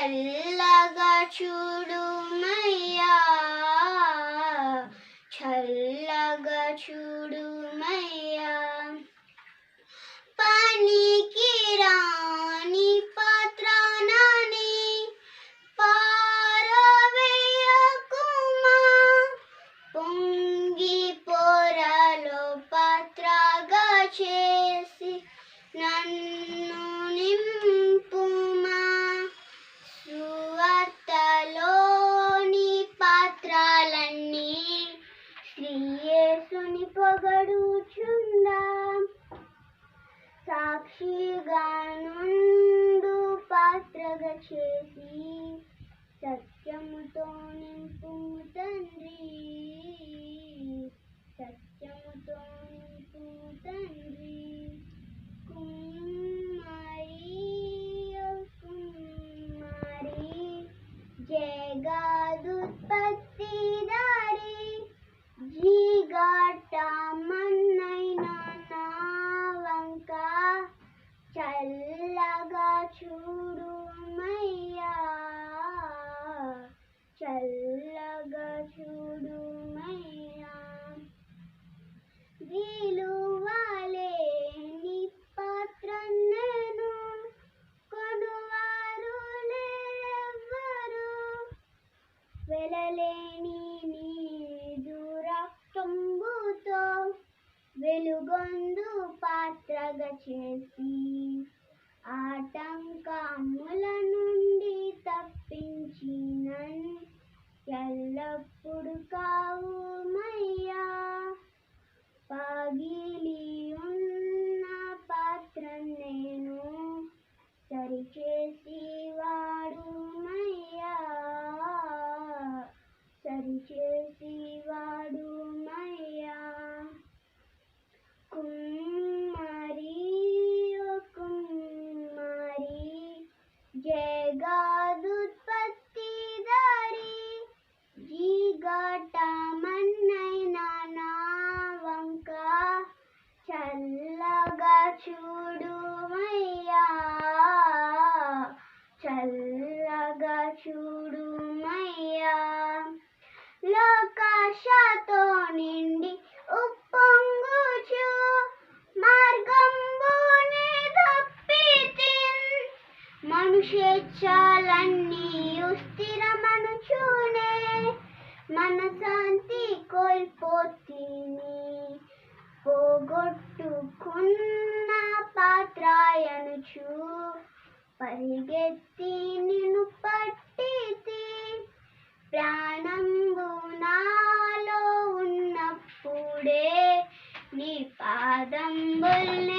చల్లగా చూడుమయ్యా, చల్లగా చూడుమయ్యా. పనికి రాని పాత్రనని పారవేయకుమా, పొంగి పొరలో పాత్రగా చేసి నన్ను నింపుమా. సువార్తలోని పాత్రలన్నీ శ్రీ యేసుని పొగడుచుండా, సాక్షిగా నుండు పాత్రగా చేసి సత్యముతో నింపుము తండ్రి, సత్యముతో నింపుము తండ్రి. కుమ్మరి ఓ కుమ్మరి, జగదుత్పత్తిదారి, జీగటమన్నైన నా వంక చల్లగా చూడుమయ్యా, చల్లగా చూడుమయ్యా. విలువలేని పాత్ర నేను, కొనువారు లేరెవ్వరు, వెలలేని నీదు రక్తంబుతో వెలుగొందు పాత్రగా చేసి ఆటంకముల నుండి తప్పించి నన్ను ఎల్లప్పుడు కావుమయ్యా. పగిలి ఉన్న పాత్ర నేను సరిచేసి వాడుమయ్యా, సరిచేసి వాడుమయ్యా. కుమ్మరి ఓ కుమ్మరి, జగదుత్పత్తిదారి, జీగటమన్నైన నా వంక చల్లగా చూడుమయ్యా, చల్లగా చూడుమయ్యా. లోకాశతో నిండి ఉప్పొంగుచు మార్గంబునే తప్పితిన్, మనుష్యేచ్ఛలన్నీయు స్థిరమనుచునే మనశాంతి కోల్పోతిని. పోగొట్టుకున్న పాత్రయనుచు పరిగెత్తి నిన్ను పట్టితి, ప్రాణంబు నాలో ఉన్నప్పుడే నీ పాదంబుల్ని